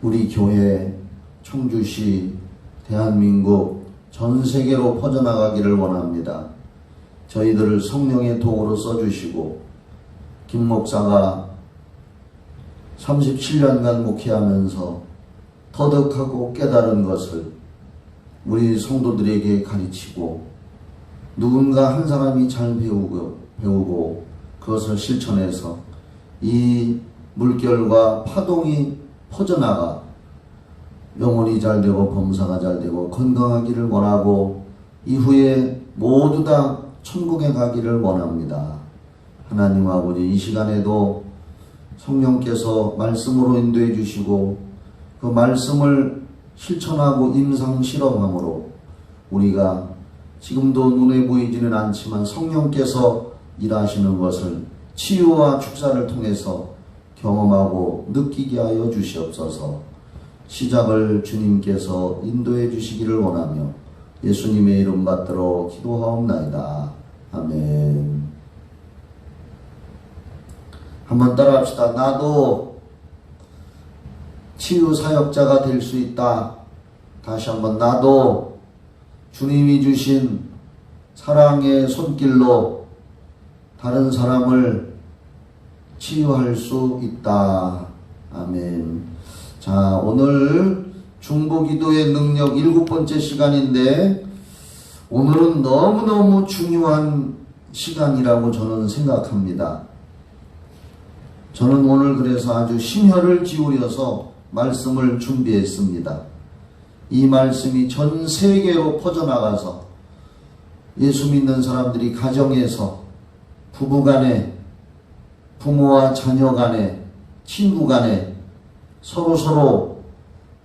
우리 교회, 청주시, 대한민국 전 세계로 퍼져나가기를 원합니다. 저희들을 성령의 도구로 써주시고 김 목사가 37년간 목회하면서 터득하고 깨달은 것을 우리 성도들에게 가르치고 누군가 한 사람이 잘 배우고 그것을 실천해서 이 물결과 파동이 퍼져나가 영혼이 잘되고 범사가 잘되고 건강하기를 원하고 이후에 모두 다 천국에 가기를 원합니다. 하나님 아버지, 이 시간에도 성령께서 말씀으로 인도해 주시고 그 말씀을 실천하고 임상 실험함으로 우리가 지금도 눈에 보이지는 않지만 성령께서 일하시는 것을 치유와 축사를 통해서 경험하고 느끼게 하여 주시옵소서. 시작을 주님께서 인도해 주시기를 원하며 예수님의 이름 받들어 기도하옵나이다. 아멘. 한번 따라합시다. 나도 치유 사역자가 될 수 있다. 다시 한번, 나도 주님이 주신 사랑의 손길로 다른 사람을 치유할 수 있다. 아멘. 자, 오늘 중보기도의 능력 7번째 시간인데 오늘은 너무너무 중요한 시간이라고 저는 생각합니다. 저는 오늘 그래서 아주 심혈을 기울여서 말씀을 준비했습니다. 이 말씀이 전 세계로 퍼져나가서 예수 믿는 사람들이 가정에서 부부간에, 부모와 자녀간에, 친구간에 서로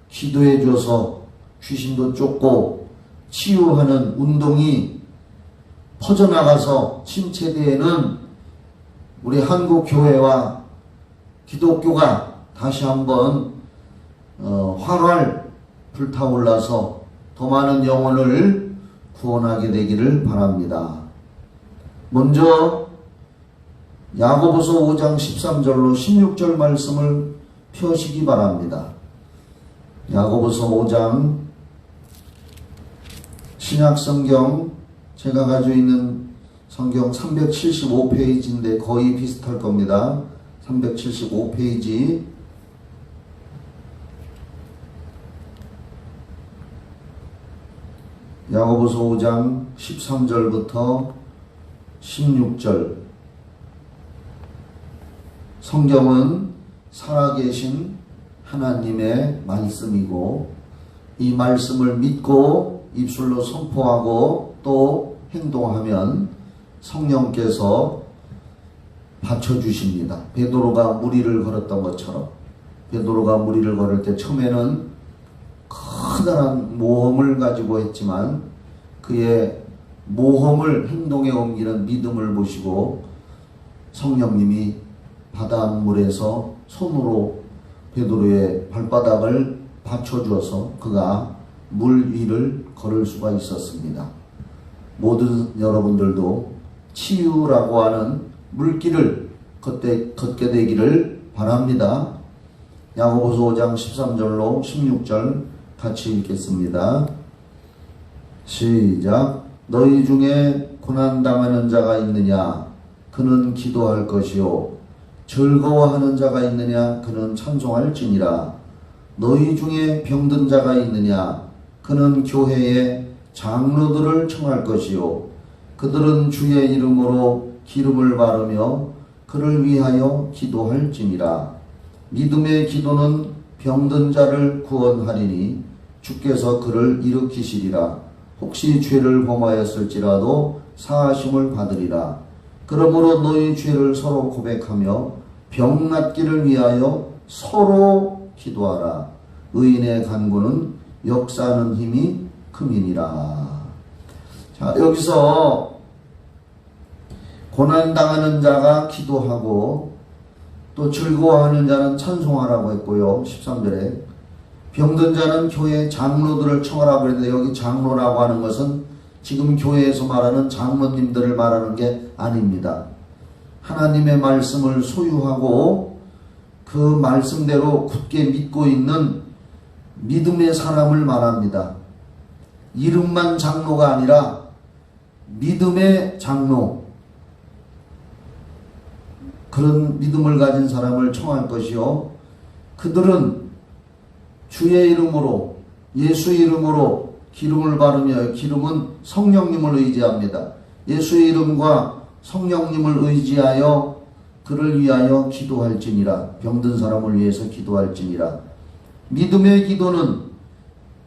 기도해 줘서 귀신도 쫓고 치유하는 운동이 퍼져나가서 침체되는 우리 한국 교회와 기독교가 다시 한번 활활 불타올라서 더 많은 영혼을 구원하게 되기를 바랍니다. 먼저 야고보서 5장 13절로 16절 말씀을 펴시기 바랍니다. 야고보서 5장, 신약성경 제가 가지고 있는 성경 375페이지인데 거의 비슷할 겁니다. 375페이지 야고보서 5장 13절부터 16절. 성경은 살아계신 하나님의 말씀이고 이 말씀을 믿고 입술로 선포하고 또 행동하면 성령께서 받쳐주십니다. 베드로가 무리를 걸었던 것처럼 베드로가 무리를 걸을 때 처음에는 커다란 모험을 가지고 했지만 그의 모험을 행동에 옮기는 믿음을 보시고 성령님이 바닷물에서 손으로 베드로의 발바닥을 받쳐주어서 그가 물 위를 걸을 수가 있었습니다. 모든 여러분들도 치유라고 하는 물길을 걷게 되기를 바랍니다. 야고보서 5장 13절로 16절 같이 읽겠습니다. 시작. 너희 중에 고난당하는 자가 있느냐? 그는 기도할 것이요. 즐거워하는 자가 있느냐? 그는 찬송할지니라. 너희 중에 병든 자가 있느냐? 그는 교회의 장로들을 청할 것이요. 그들은 주의 이름으로 기름을 바르며 그를 위하여 기도할지니라. 믿음의 기도는 병든 자를 구원하리니 주께서 그를 일으키시리라. 혹시 죄를 범하였을지라도 사하심을 받으리라. 그러므로 너희 죄를 서로 고백하며 병 낫기를 위하여 서로 기도하라. 의인의 간구는 역사하는 힘이 큼이니라. 자, 여기서 고난당하는 자가 기도하고 또 즐거워하는 자는 찬송하라고 했고요. 13절에 병든 자는 교회 장로들을 청하라고 했는데 여기 장로라고 하는 것은 지금 교회에서 말하는 장로님들을 말하는 게 아닙니다. 하나님의 말씀을 소유하고 그 말씀대로 굳게 믿고 있는 믿음의 사람을 말합니다. 이름만 장로가 아니라 믿음의 장로, 그런 믿음을 가진 사람을 청할 것이요, 그들은 주의 이름으로, 예수의 이름으로 기름을 바르며, 기름은 성령님을 의지합니다. 예수의 이름과 성령님을 의지하여 그를 위하여 기도할지니라. 병든 사람을 위해서 기도할지니라. 믿음의 기도는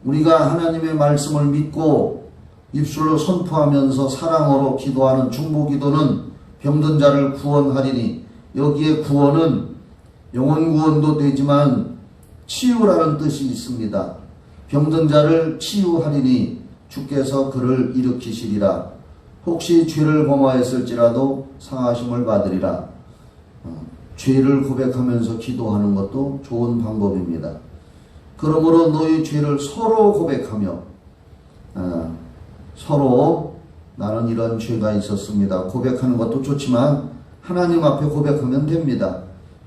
우리가 하나님의 말씀을 믿고 입술로 선포하면서 사랑으로 기도하는 중보기도는 병든 자를 구원하리니, 여기에 구원은 영혼 구원도 되지만 치유라는 뜻이 있습니다. 병든 자를 치유하리니 주께서 그를 일으키시리라. 혹시 죄를 범하였을지라도 상하심을 받으리라. 죄를 고백하면서 기도하는 것도 좋은 방법입니다. 그러므로 너희 죄를 서로 고백하며, 서로 나는 이런 죄가 있었습니다. 고백하는 것도 좋지만 하나님 앞에 고백하면 됩니다.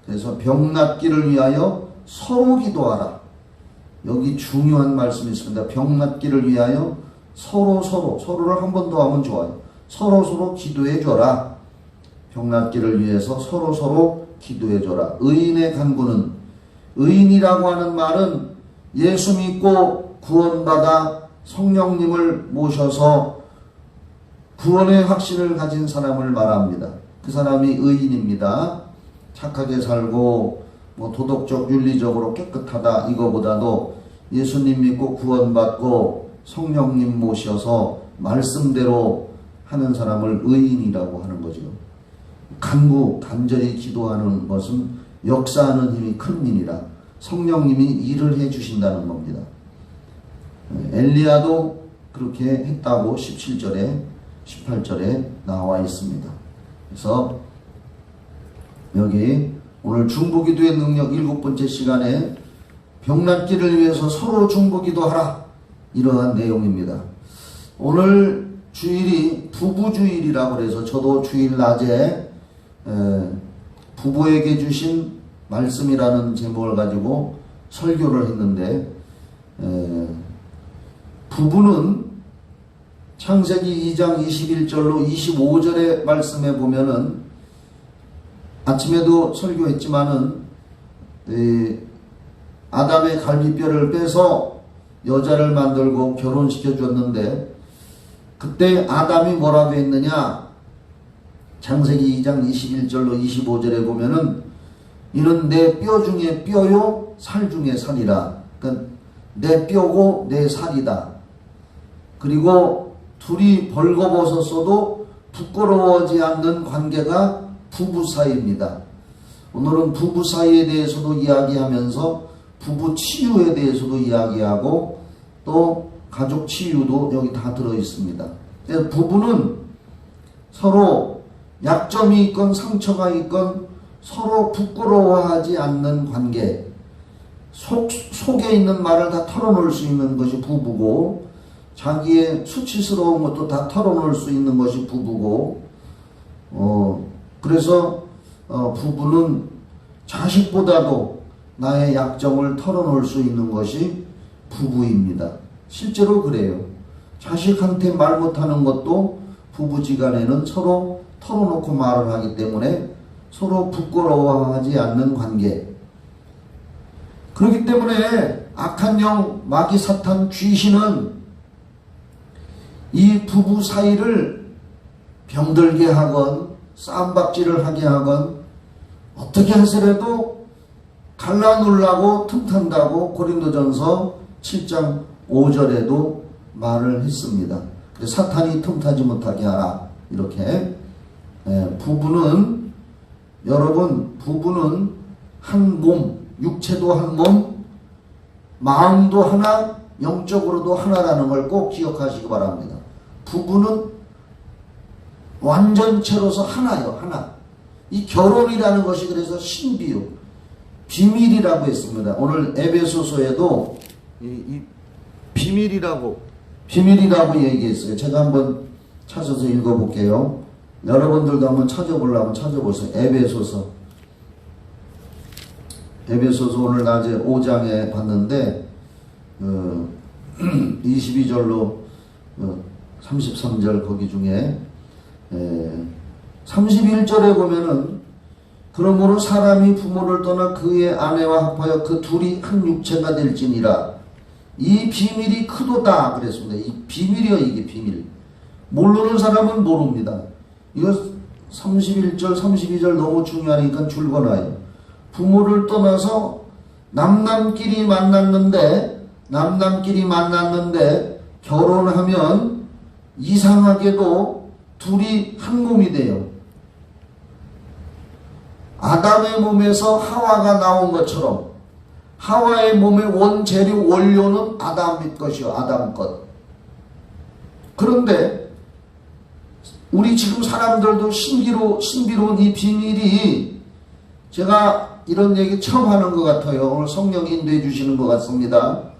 그래서 병 낫기를 위하여 서로 기도하라. 여기 중요한 말씀이 있습니다. 병 낫기를 위하여 서로를 한 번 더 하면 좋아요. 서로 기도해 줘라. 병 낫기를 위해서 서로 기도해 줘라. 의인의 간구는, 의인이라고 하는 말은 예수 믿고 구원받아 성령님을 모셔서 구원의 확신을 가진 사람을 말합니다. 그 사람이 의인입니다. 착하게 살고 도덕적 윤리적으로 깨끗하다 이거보다도 예수님 믿고 구원받고 성령님 모셔서 말씀대로 하는 사람을 의인이라고 하는 거죠. 간절히 기도하는 것은 역사하는 힘이 큰 일이라 성령님이 일을 해 주신다는 겁니다. 엘리야도 그렇게 했다고 17절에 18절에 나와 있습니다. 그래서 여기 오늘 중보기도의 능력 7번째 시간에 병 낫기를 위해서 서로 중보기도하라, 이러한 내용입니다. 오늘 주일이 부부주일이라고 그래서 저도 주일 낮에 부부에게 주신 말씀이라는 제목을 가지고 설교를 했는데, 부부는 창세기 2장 21절로 25절의 말씀에 보면은, 아침에도 설교했지만은 아담의 갈비뼈를 빼서 여자를 만들고 결혼시켜 줬는데, 그때 아담이 뭐라고 했느냐, 창세기 2장 21절로 25절에 보면은 이는 내 뼈 중에 뼈요 살 중에 살이라. 그러니까 내 뼈고 내 살이다. 그리고 둘이 벌거벗었어도 부끄러워하지 않는 관계가 부부 사이입니다. 오늘은 부부 사이에 대해서도 이야기하면서 부부 치유에 대해서도 이야기하고 또 가족 치유도 여기 다 들어있습니다. 부부는 서로 약점이 있건 상처가 있건 서로 부끄러워하지 않는 관계, 속에 있는 말을 다 털어놓을 수 있는 것이 부부고, 자기의 수치스러운 것도 다 털어놓을 수 있는 것이 부부고, 그래서 부부는 자식보다도 나의 약점을 털어놓을 수 있는 것이 부부입니다. 실제로 그래요. 자식한테 말 못하는 것도 부부지간에는 서로 털어놓고 말을 하기 때문에 서로 부끄러워하지 않는 관계. 그렇기 때문에 악한 영, 마귀, 사탄, 귀신은 이 부부 사이를 병들게 하건 싸움박질을 하게 하건 어떻게 해서라도 갈라놓으려고 틈탄다고 고린도전서 7장 5절에도 말을 했습니다. 사탄이 틈타지 못하게 하라, 이렇게. 부부는, 여러분, 부부는 한 몸, 육체도 한 몸, 마음도 하나, 영적으로도 하나라는 걸 꼭 기억하시기 바랍니다. 부부는 완전체로서 하나요, 하나. 이 결혼이라는 것이 그래서 신비요, 비밀이라고 했습니다. 오늘 에베소서에도 이 비밀이라고 얘기했어요. 제가 한번 찾아서 읽어볼게요. 여러분들도 한번 찾아보려면 찾아보세요. 에베소서 에베소서 오늘 낮에 5장에 봤는데 22절로 33절 거기 중에 31절에 보면은 그러므로 사람이 부모를 떠나 그의 아내와 합하여 그 둘이 한 육체가 될지니라. 이 비밀이 크도다 그랬습니다. 이 비밀이요, 이게 비밀. 모르는 사람은 모릅니다. 이거 31절 32절 너무 중요하니까 줄거놔요. 부모를 떠나서 남남끼리 만났는데 결혼하면 이상하게도 둘이 한 몸이 돼요. 아담의 몸에서 하와가 나온 것처럼 하와의 몸의 원재료 원료는 아담의 것이요, 아담 것. 그런데 우리 지금 사람들도 신비로운 이 비밀이, 제가 이런 얘기 처음 하는 것 같아요. 오늘 성령이 인도해 주시는 것 같습니다.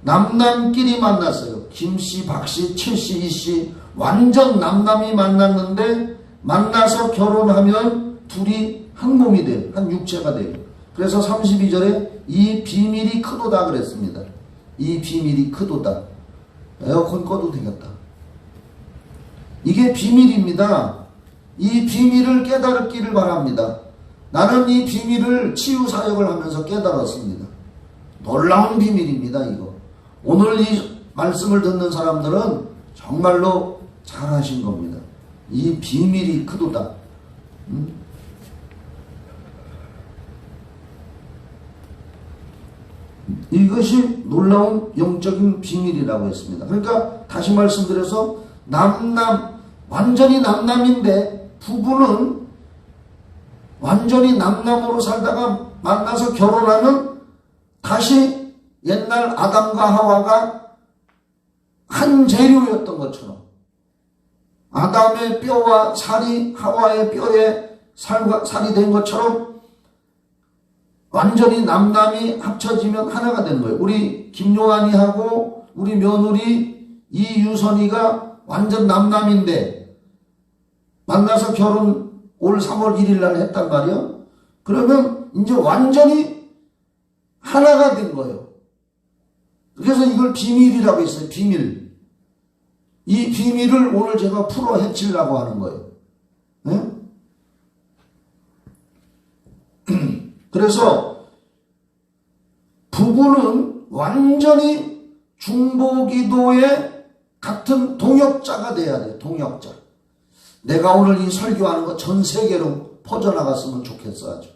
남남끼리 만났어요. 김씨, 박씨, 최씨, 이씨 완전 남남이 만났는데 만나서 결혼하면 둘이 한 몸이 돼요. 한 육체가 돼요. 그래서 32절에 이 비밀이 크도다 그랬습니다. 이 비밀이 크도다. 에어컨 꺼도 되겠다. 이게 비밀입니다. 이 비밀을 깨달기를 바랍니다. 나는 이 비밀을 치유사역을 하면서 깨달았습니다. 놀라운 비밀입니다, 이거. 오늘 이 말씀을 듣는 사람들은 정말로 잘하신 겁니다. 이 비밀이 크도다. 이것이 놀라운 영적인 비밀이라고 했습니다. 그러니까 다시 말씀드려서 완전히 남남인데 부부는 완전히 남남으로 살다가 만나서 결혼하면 다시 옛날 아담과 하와가 한 재료였던 것처럼 아담의 뼈와 살이 하와의 뼈에 살이 된 것처럼 완전히 남남이 합쳐지면 하나가 되는 거예요. 우리 김요한이하고 우리 며느리 이유선이가 완전 남남인데 만나서 결혼 올 3월 1일 날 했단 말이에요. 그러면 이제 완전히 하나가 된 거예요. 그래서 이걸 비밀이라고 했어요. 비밀. 이 비밀을 오늘 제가 풀어 헤치려고 하는 거예요. 네? 그래서 부부는 완전히 중보기도의 같은 동역자가 돼야 돼요. 동역자. 내가 오늘 이 설교하는 거 전 세계로 퍼져나갔으면 좋겠어 아주.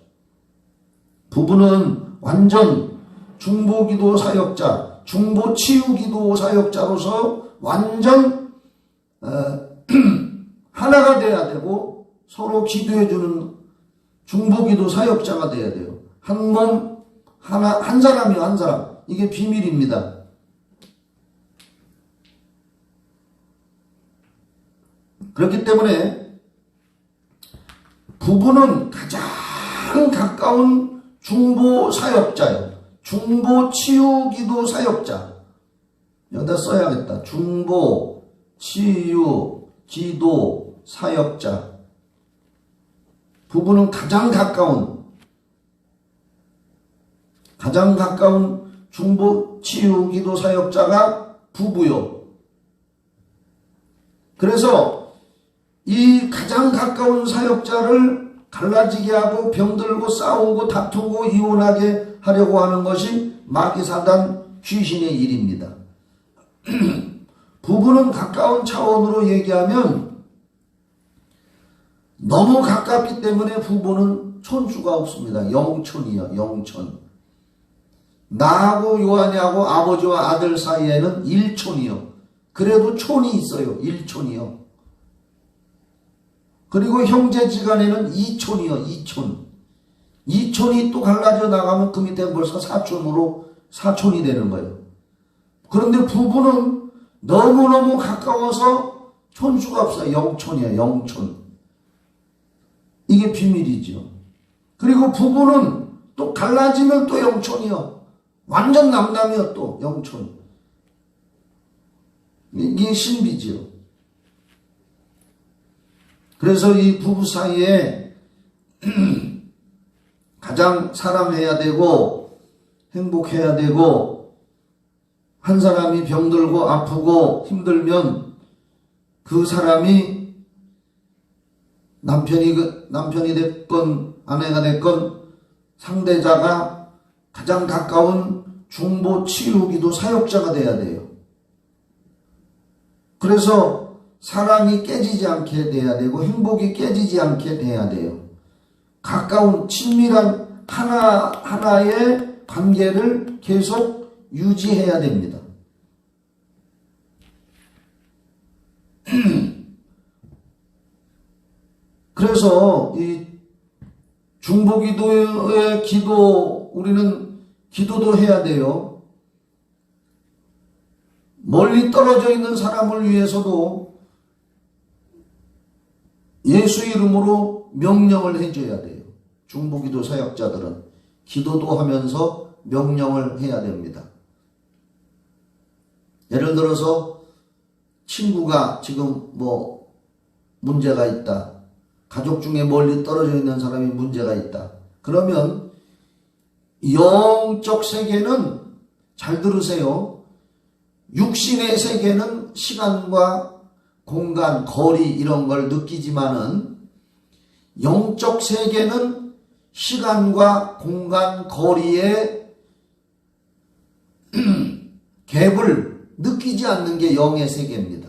부부는 완전 중보기도 사역자, 중보치유기도 사역자로서 완전 하나가 돼야 되고 서로 기도해주는 중보기도 사역자가 돼야 돼요. 한 몸, 한 사람이요, 한 사람. 이게 비밀입니다. 그렇기 때문에 부부는 가장 가까운 중보 사역자예요. 중보 치유기도 사역자. 여기다 써야겠다. 중보 치유 기도 사역자. 부부는 가장 가까운 중보 치유 기도 사역자가 부부요. 그래서 이 가장 가까운 사역자를 갈라지게 하고 병들고 싸우고 다투고 이혼하게 하려고 하는 것이 마귀사단 귀신의 일입니다. 부부는 가까운 차원으로 얘기하면 너무 가깝기 때문에 부부는 촌수가 없습니다. 영촌이요, 영촌. 나하고 요한이하고 아버지와 아들 사이에는 1촌이요. 그래도 촌이 있어요. 1촌이요. 그리고 형제지간에는 2촌이요. 2촌. 2촌이 또 갈라져 나가면 그 밑에 벌써 4촌이 되는 거예요. 그런데 부부는 너무너무 가까워서 촌수가 없어요. 영촌이에요. 영촌. 이게 비밀이죠. 그리고 부부는 또 갈라지면 또 영촌이요. 완전 남남이요. 또 영촌. 이게 신비지요. 그래서 이 부부 사이에 가장 사랑해야 되고 행복해야 되고, 한 사람이 병들고 아프고 힘들면 그 사람이 남편이 됐건 아내가 됐건 상대자가 가장 가까운 중보 치유기도 사역자가 돼야 돼요. 그래서 사랑이 깨지지 않게 돼야 되고 행복이 깨지지 않게 돼야 돼요. 가까운 친밀한 하나의 관계를 계속 유지해야 됩니다. 그래서 이 중보기도의 우리는 기도도 해야 돼요. 멀리 떨어져 있는 사람을 위해서도 예수 이름으로 명령을 해줘야 돼요. 중보기도 사역자들은 기도도 하면서 명령을 해야 됩니다. 예를 들어서 친구가 지금 문제가 있다. 가족 중에 멀리 떨어져 있는 사람이 문제가 있다. 그러면 영적 세계는, 잘 들으세요, 육신의 세계는 시간과 공간, 거리 이런 걸 느끼지만은 영적 세계는 시간과 공간, 거리의 갭을 느끼지 않는 게 영의 세계입니다.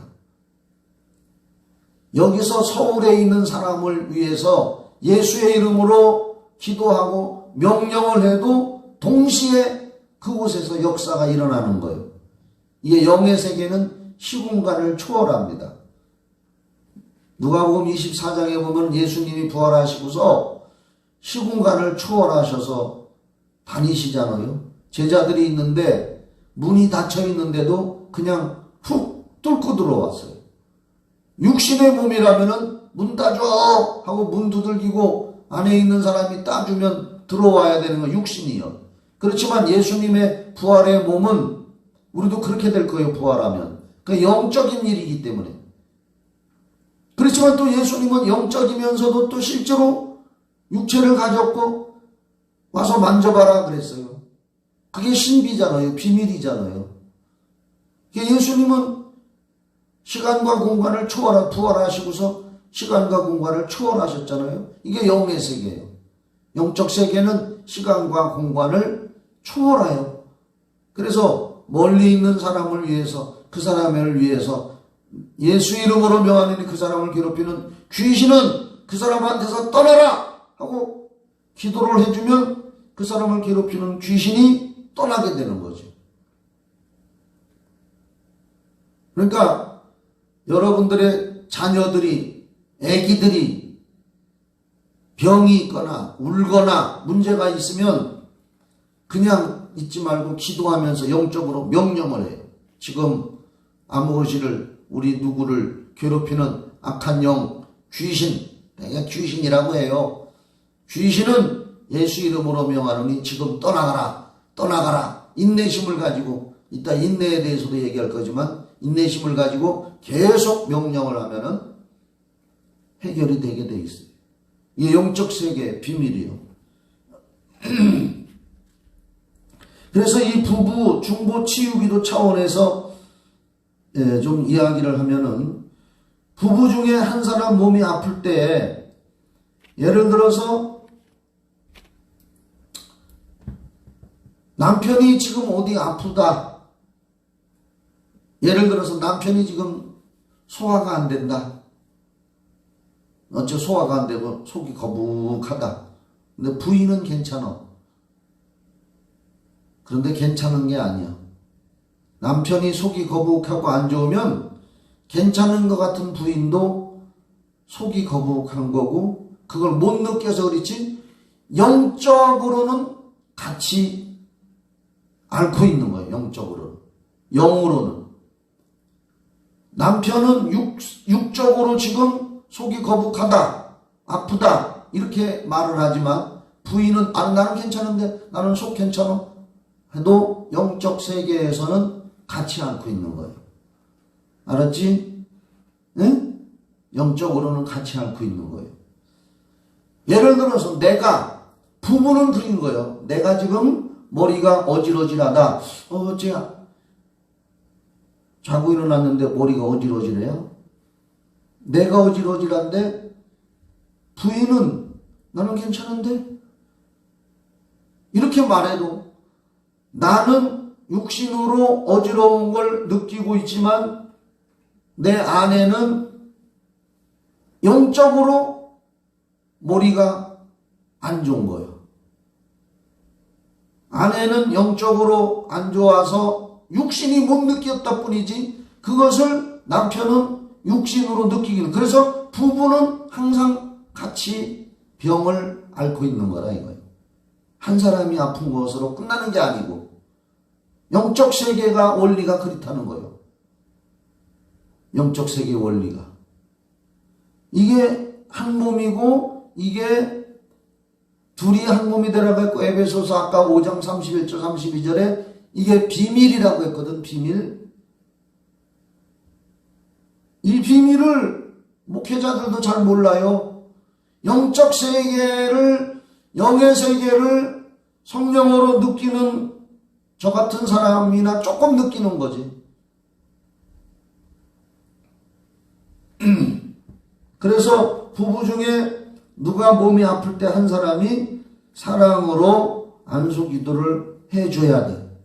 여기서 서울에 있는 사람을 위해서 예수의 이름으로 기도하고 명령을 해도 동시에 그곳에서 역사가 일어나는 거예요. 이게 영의 세계는 시공간을 초월합니다. 누가복음 24장에 보면 예수님이 부활하시고서 시공간을 초월하셔서 다니시잖아요. 제자들이 있는데 문이 닫혀 있는데도 그냥 훅 뚫고 들어왔어요. 육신의 몸이라면은 문 따줘 하고 문 두들기고 안에 있는 사람이 따주면 들어와야 되는 건 육신이요. 그렇지만 예수님의 부활의 몸은 우리도 그렇게 될 거예요. 부활하면. 그 영적인 일이기 때문에. 그렇지만 또 예수님은 영적이면서도 또 실제로 육체를 가졌고 와서 만져봐라 그랬어요. 그게 신비잖아요. 비밀이잖아요. 예수님은 시간과 공간을 부활하시고서 시간과 공간을 초월하셨잖아요. 이게 영의 세계예요. 영적 세계는 시간과 공간을 초월해요. 그래서 멀리 있는 사람을 위해서, 그 사람을 위해서 예수 이름으로 명하노니 그 사람을 괴롭히는 귀신은 그 사람한테서 떠나라 하고 기도를 해주면 그 사람을 괴롭히는 귀신이 떠나게 되는 거죠. 그러니까 여러분들의 자녀들이, 아기들이 병이 있거나 울거나 문제가 있으면 그냥 잊지 말고 기도하면서 영적으로 명령을 해요. 지금 아무것이를 우리 누구를 괴롭히는 악한 영, 귀신, 내가 귀신이라고 해요. 귀신은 예수 이름으로 명하노니 지금 떠나가라, 떠나가라. 인내심을 가지고, 이따 인내에 대해서도 얘기할 거지만 인내심을 가지고 계속 명령을 하면은 해결이 되게 돼 있어요. 이게 영적 세계의 비밀이에요. 그래서 이 부부 중보 치유기도 차원에서 좀 이야기를 하면은, 부부 중에 한 사람 몸이 아플 때, 예를 들어서 남편이 지금 어디 아프다. 예를 들어서 남편이 지금 소화가 안 된다. 소화가 안 되고 속이 거북하다. 근데 부인은 괜찮아. 그런데 괜찮은 게 아니야. 남편이 속이 거북하고 안 좋으면 괜찮은 것 같은 부인도 속이 거북한 거고, 그걸 못 느껴서 그렇지 영적으로는 같이 앓고 있는 거예요. 영적으로는. 영으로는. 남편은 육적으로 지금 속이 거북하다, 아프다 이렇게 말을 하지만 부인은 나는 괜찮은데, 나는 속 괜찮아 해도 영적 세계에서는 같이 앓고 있는 거예요. 알았지? 응? 영적으로는 같이 앓고 있는 거예요. 예를 들어서 내가 부부는 그린 거예요. 내가 지금 머리가 어질어질하다. 어째 자고 일어났는데 머리가 어질어질해요? 내가 어질어질한데 부인은 나는 괜찮은데? 이렇게 말해도 나는 육신으로 어지러운 걸 느끼고 있지만 내 아내는 영적으로 머리가 안 좋은 거예요. 아내는 영적으로 안 좋아서 육신이 못 느꼈다 뿐이지 그것을 남편은 육신으로 느끼기는. 그래서 부부는 항상 같이 병을 앓고 있는 거다 이거예요. 한 사람이 아픈 것으로 끝나는 게 아니고 영적 세계가 원리가 그렇다는 거예요. 영적 세계 원리가. 이게 한 몸이고 이게 둘이 한 몸이 되라고 했고 에베소서 아까 5장 31절 32절에 이게 비밀이라고 했거든. 비밀. 이 비밀을 목회자들도 잘 몰라요. 영적 세계를 영의 세계를 성령으로 느끼는 저 같은 사람이나 조금 느끼는 거지. 그래서 부부 중에 누가 몸이 아플 때 한 사람이 사랑으로 안수기도를 해줘야 돼.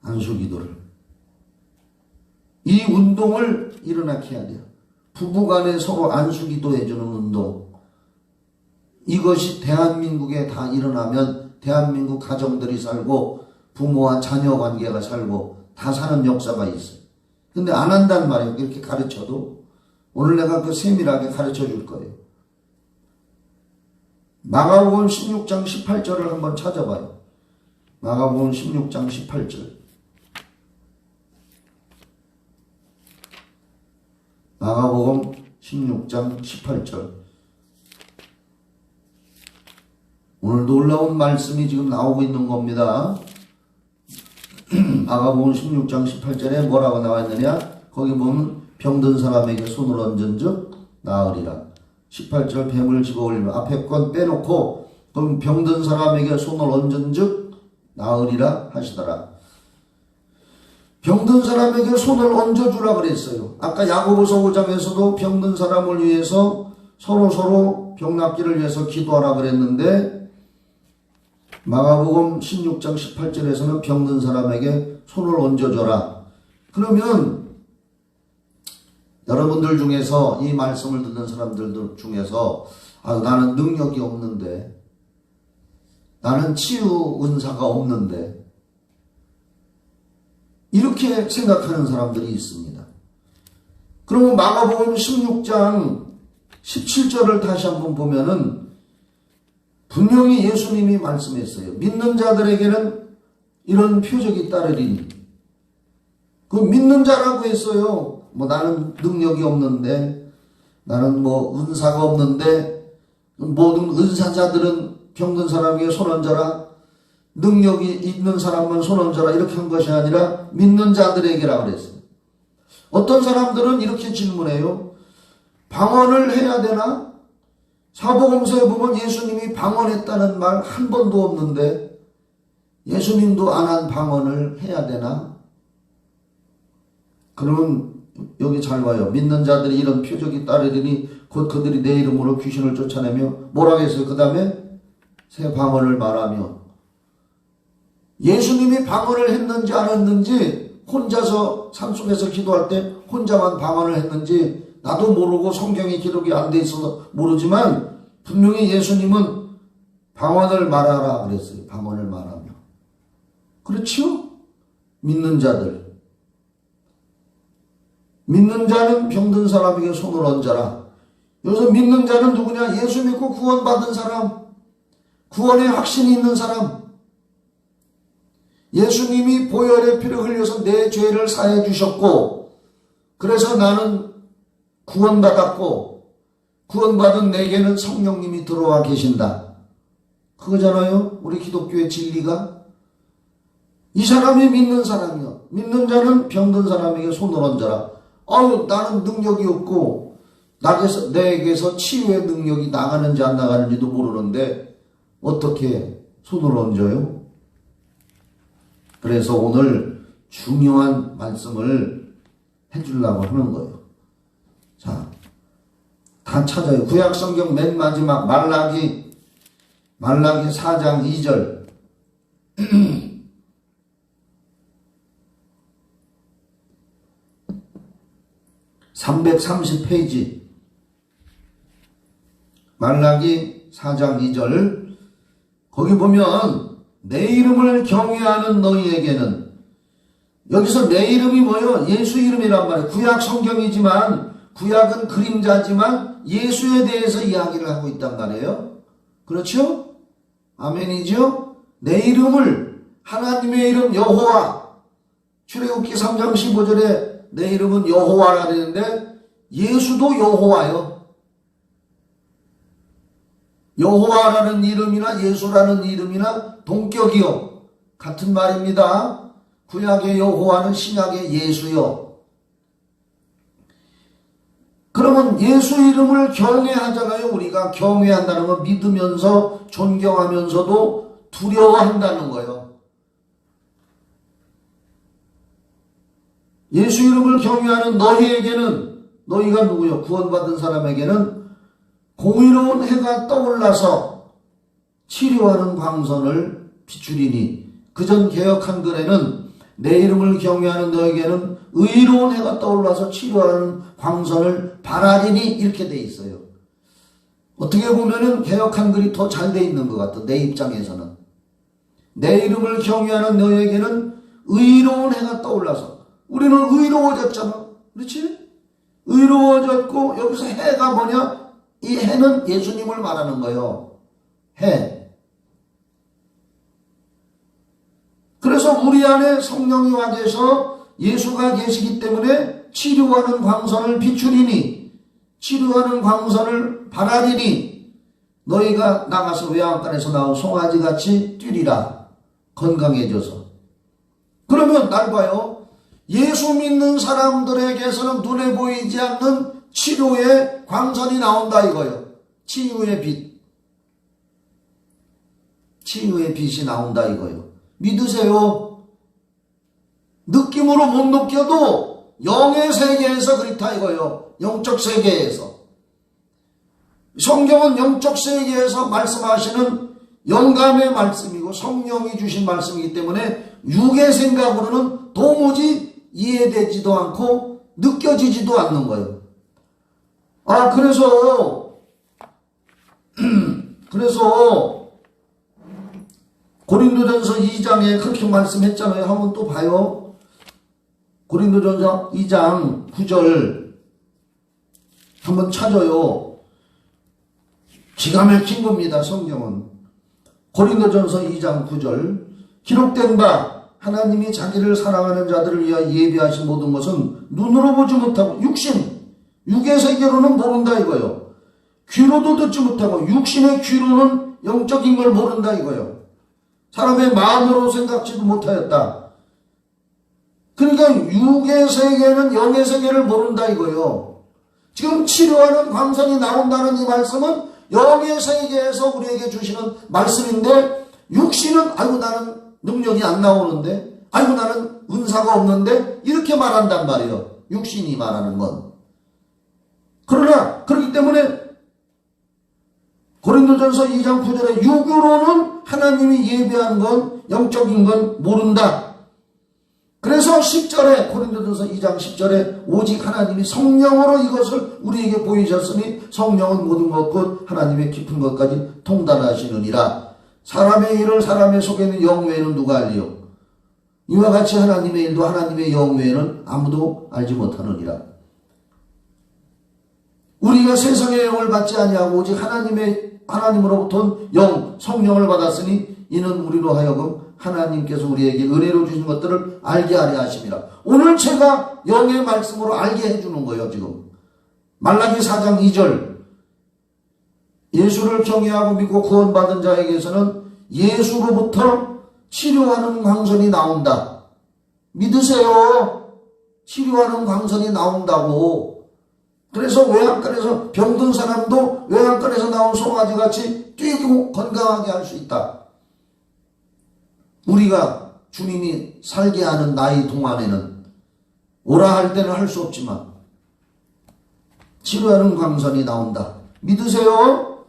안수기도를. 이 운동을 일어나게 해야 돼요. 부부간에 서로 안수기도 해주는 운동. 이것이 대한민국에 다 일어나면 대한민국 가정들이 살고 부모와 자녀 관계가 살고 다 사는 역사가 있어요. 근데 안 한단 말이에요. 이렇게 가르쳐도. 오늘 내가 그 세밀하게 가르쳐 줄 거예요. 마가복음 16장 18절을 한번 찾아봐요. 마가복음 16장 18절. 마가복음 16장 18절. 오늘 놀라운 말씀이 지금 나오고 있는 겁니다. 마가복음 16장 18절에 뭐라고 나와 있느냐? 거기 보면 병든 사람에게 손을 얹은즉 나으리라. 18절 뱀을 집어올리면 앞에 건 빼놓고 그럼 병든 사람에게 손을 얹은즉 나으리라 하시더라. 병든 사람에게 손을 얹어주라 그랬어요. 아까 야고보서 5장에서도 병든 사람을 위해서 서로 병 낫기를 위해서 기도하라 그랬는데 마가복음 16장 18절에서는 병든 사람에게 손을 얹어줘라. 그러면 여러분들 중에서 이 말씀을 듣는 사람들 중에서 나는 능력이 없는데 나는 치유 은사가 없는데 이렇게 생각하는 사람들이 있습니다. 그러면 마가복음 16장 17절을 다시 한번 보면은 분명히 예수님이 말씀했어요. 믿는 자들에게는 이런 표적이 따르리니. 그 믿는 자라고 했어요. 나는 능력이 없는데, 나는 은사가 없는데, 모든 은사자들은 병든 사람에게 손 얹어라. 능력이 있는 사람은 손 얹어라. 이렇게 한 것이 아니라 믿는 자들에게라 그랬어요. 어떤 사람들은 이렇게 질문해요. 방언을 해야 되나? 사복음서에 보면 예수님이 방언했다는 말 한 번도 없는데 예수님도 안 한 방언을 해야 되나? 그러면 여기 잘 봐요. 믿는 자들이 이런 표적이 따르리니 곧 그들이 내 이름으로 귀신을 쫓아내며 뭐라고 했어요? 그 다음에 새 방언을 말하며. 예수님이 방언을 했는지 안 했는지 혼자서 산속에서 기도할 때 혼자만 방언을 했는지 나도 모르고 성경에 기록이 안 돼 있어서 모르지만 분명히 예수님은 방언을 말하라 그랬어요. 방언을 말하며. 그렇죠? 믿는 자들. 믿는 자는 병든 사람에게 손을 얹어라. 여기서 믿는 자는 누구냐? 예수 믿고 구원받은 사람. 구원의 확신이 있는 사람. 예수님이 보혈의 피를 흘려서 내 죄를 사해 주셨고 그래서 나는 구원받았고 구원받은 내게는 성령님이 들어와 계신다. 그거잖아요. 우리 기독교의 진리가. 이 사람이 믿는 사람이요. 믿는 자는 병든 사람에게 손을 얹어라. 나는 능력이 없고 내게서 치유의 능력이 나가는지 안 나가는지도 모르는데 어떻게 손을 얹어요? 그래서 오늘 중요한 말씀을 해주려고 하는 거예요. 자, 다 찾아요. 구약성경 맨 마지막 말라기 4장 2절. 330페이지 말라기 4장 2절. 거기 보면 내 이름을 경외하는 너희에게는, 여기서 내 이름이 뭐예요? 예수 이름이란 말이에요. 구약 성경이지만, 구약은 그림자지만 예수에 대해서 이야기를 하고 있단 말이에요. 그렇죠? 아멘이죠? 내 이름을, 하나님의 이름 여호와, 출애굽기 3장 15절에 내 이름은 여호와라 그랬는데 예수도 여호와요. 여호와라는 이름이나 예수라는 이름이나 동격이요, 같은 말입니다. 구약의 여호와는 신약의 예수요. 그러면 예수 이름을 경외하잖아요. 우리가 경외한다는 건 믿으면서 존경하면서도 두려워한다는 거예요. 예수 이름을 경외하는 너희에게는, 너희가 누구요? 구원받은 사람에게는 공의로운 해가 떠올라서 치료하는 광선을 비추리니, 그전 개역 한글에는 내 이름을 경외하는 너에게는 의로운 해가 떠올라서 치료하는 광선을 바라리니 이렇게 돼 있어요. 어떻게 보면은 개역 한글이 더 잘 돼 있는 것 같아, 내 입장에서는. 내 이름을 경외하는 너에게는 의로운 해가 떠올라서, 우리는 의로워졌잖아. 그렇지? 의로워졌고, 여기서 해가 뭐냐? 이 해는 예수님을 말하는 거예요. 해. 그래서 우리 안에 성령이 와 계셔서 예수가 계시기 때문에 치료하는 광선을 비추리니, 치료하는 광선을 바라리니, 너희가 나가서 외양간에서 나온 송아지같이 뛰리라. 건강해져서. 그러면 날 봐요. 예수 믿는 사람들에게서는 눈에 보이지 않는 치료의 광선이 나온다 이거예요. 치유의 빛. 치유의 빛이 나온다 이거예요. 믿으세요. 느낌으로 못 느껴도 영의 세계에서 그렇다 이거예요. 영적 세계에서. 성경은 영적 세계에서 말씀하시는 영감의 말씀이고 성령이 주신 말씀이기 때문에 육의 생각으로는 도무지 이해되지도 않고 느껴지지도 않는 거예요. 그래서 고린도전서 2장에 그렇게 말씀했잖아요. 한번 또 봐요. 고린도전서 2장 9절 한번 찾아요. 기가 막힌 겁니다. 성경은. 고린도전서 2장 9절. 기록된 바 하나님이 자기를 사랑하는 자들을 위하여 예비하신 모든 것은 눈으로 보지 못하고 육의 세계로는 모른다 이거요. 귀로도 듣지 못하고 육신의 귀로는 영적인 걸 모른다 이거요. 사람의 마음으로 생각지도 못하였다. 그러니까 육의 세계는 영의 세계를 모른다 이거요. 지금 치료하는 광선이 나온다는 이 말씀은 영의 세계에서 우리에게 주시는 말씀인데, 육신은 아이고 나는 능력이 안 나오는데, 아이고 나는 은사가 없는데, 이렇게 말한단 말이에요. 육신이 말하는 건. 그러나 그렇기 때문에 고린도전서 2장 9절에 육으로는 하나님이 예비한 건, 영적인 건 모른다. 그래서 10절에 고린도전서 2장 10절에 오직 하나님이 성령으로 이것을 우리에게 보이셨으니 성령은 모든 것 곧 하나님의 깊은 것까지 통달하시느니라. 사람의 일을 사람의 속에는 영 외에는 누가 알리요? 이와 같이 하나님의 일도 하나님의 영 외에는 아무도 알지 못하느니라. 우리가 세상의 영을 받지 아니하고 오직 하나님으로부터 영 성령을 받았으니 이는 우리로 하여금 하나님께서 우리에게 은혜로 주신 것들을 알게 하려 하심이라. 오늘 제가 영의 말씀으로 알게 해주는 거예요. 지금 말라기 4장 2절. 예수를 경외하고 믿고 구원받은 자에게서는 예수로부터 치료하는 광선이 나온다. 믿으세요. 치료하는 광선이 나온다고. 그래서 외양간에서 병든 사람도 외양간에서 나온 송아지같이 뛰고 건강하게 할 수 있다. 우리가 주님이 살게 하는 나이 동안에는 오라 할 때는 할 수 없지만 치료하는 광선이 나온다. 믿으세요?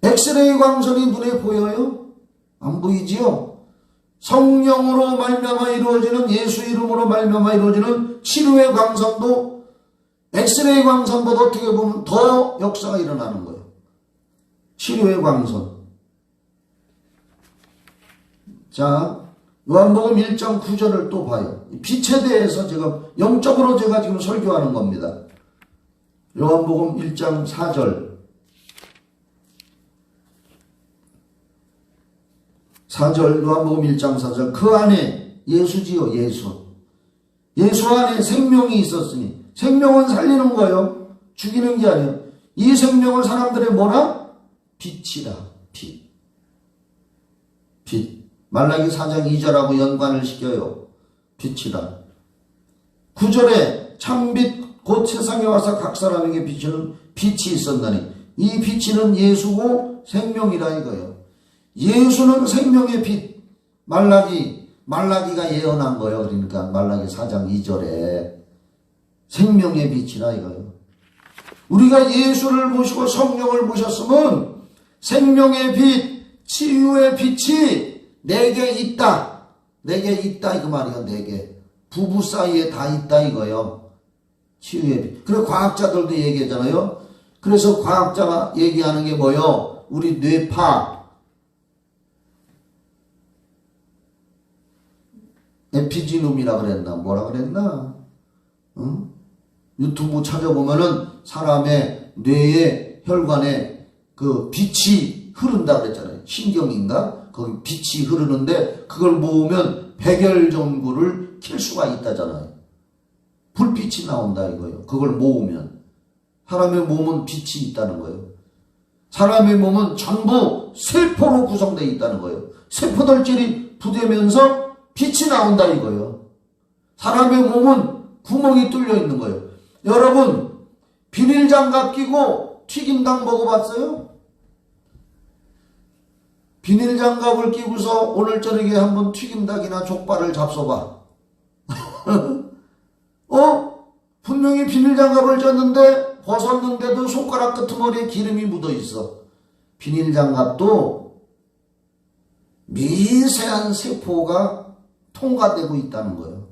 엑스레이 광선이 눈에 보여요? 안 보이지요? 성령으로 말미암아 이루어지는, 예수 이름으로 말미암아 이루어지는 치료의 광선도 엑스레이 광선보다 어떻게 보면 더 역사가 일어나는 거예요. 치료의 광선. 자, 요한복음 1장 9절을 또 봐요. 빛에 대해서 제가 영적으로 제가 지금 설교하는 겁니다. 요한복음 1장 4절. 4절, 요한복음 1장 4절. 그 안에 예수지요, 예수. 예수 안에 생명이 있었으니, 생명은 살리는 거예요. 죽이는 게 아니에요. 이 생명을 사람들의 뭐라? 빛이라. 빛. 빛. 말라기 4장 2절하고 연관을 시켜요. 빛이라. 9절에 참빛 곧 세상에 와서 각 사람에게 비추는 빛이 있었나니, 이 빛이는 예수고 생명이라 이거예요. 예수는 생명의 빛. 말라기가 예언한 거예요. 그러니까 말라기 4장 2절에 생명의 빛이라 이거예요. 우리가 예수를 모시고 성령을 모셨으면 생명의 빛, 치유의 빛이 내게 있다. 내게 있다 이거 말이에요. 내게. 부부 사이에 다 있다 이거예요. 치유의 빛. 그래 과학자들도 얘기하잖아요. 그래서 과학자가 얘기하는 게 뭐예요? 우리 뇌파. 에피지눔이라 그랬나? 뭐라 그랬나? 응? 유튜브 찾아보면은 사람의 뇌의 혈관에 그 빛이 흐른다 그랬잖아요. 신경인가? 거기 빛이 흐르는데 그걸 모으면 백열전구를 킬 수가 있다잖아요. 불빛이 나온다 이거예요. 그걸 모으면. 사람의 몸은 빛이 있다는 거예요. 사람의 몸은 전부 세포로 구성되어 있다는 거예요. 세포들끼리 부대면서 빛이 나온다 이거예요. 사람의 몸은 구멍이 뚫려 있는 거예요. 여러분 비닐장갑 끼고 튀김당 먹어봤어요? 비닐장갑을 끼고서 오늘 저녁에 한번 튀김닭이나 족발을 잡숴봐. 분명히 비닐장갑을 쪘는데 벗었는데도 손가락 끄트머리에 기름이 묻어있어. 비닐장갑도 미세한 세포가 통과되고 있다는 거예요.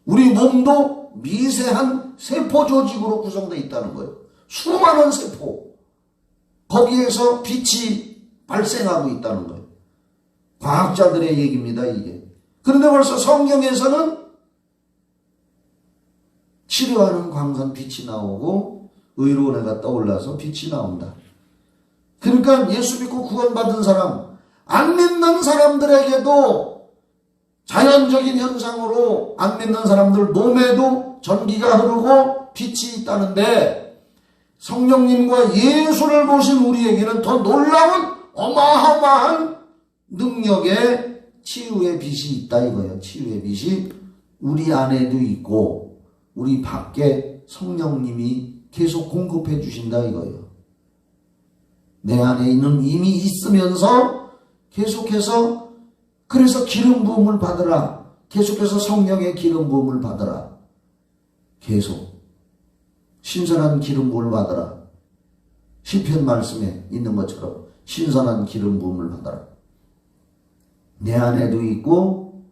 우리 몸도 미세한 세포 조직으로 구성되어 있다는 거예요. 수많은 세포. 거기에서 빛이 발생하고 있다는 거예요. 과학자들의 얘기입니다, 이게. 그런데 벌써 성경에서는 치료하는 광선 빛이 나오고 의로운 애가 떠올라서 빛이 나온다. 그러니까 예수 믿고 구원받은 사람, 안 믿는 사람들에게도 자연적인 현상으로 안 믿는 사람들 몸에도 전기가 흐르고 빛이 있다는데 성령님과 예수를 보신 우리에게는 더 놀라운 어마어마한 능력의 치유의 빛이 있다 이거예요. 치유의 빛이 우리 안에도 있고 우리 밖에 성령님이 계속 공급해 주신다 이거예요. 내 안에 있는 이미 있으면서 계속해서 그래서 기름 부음을 받으라. 계속해서 성령의 기름 부음을 받으라. 계속 신선한 기름 부음을 받으라. 시편 말씀에 있는 것처럼 신선한 기름 부음을 받아라. 내 안에도 있고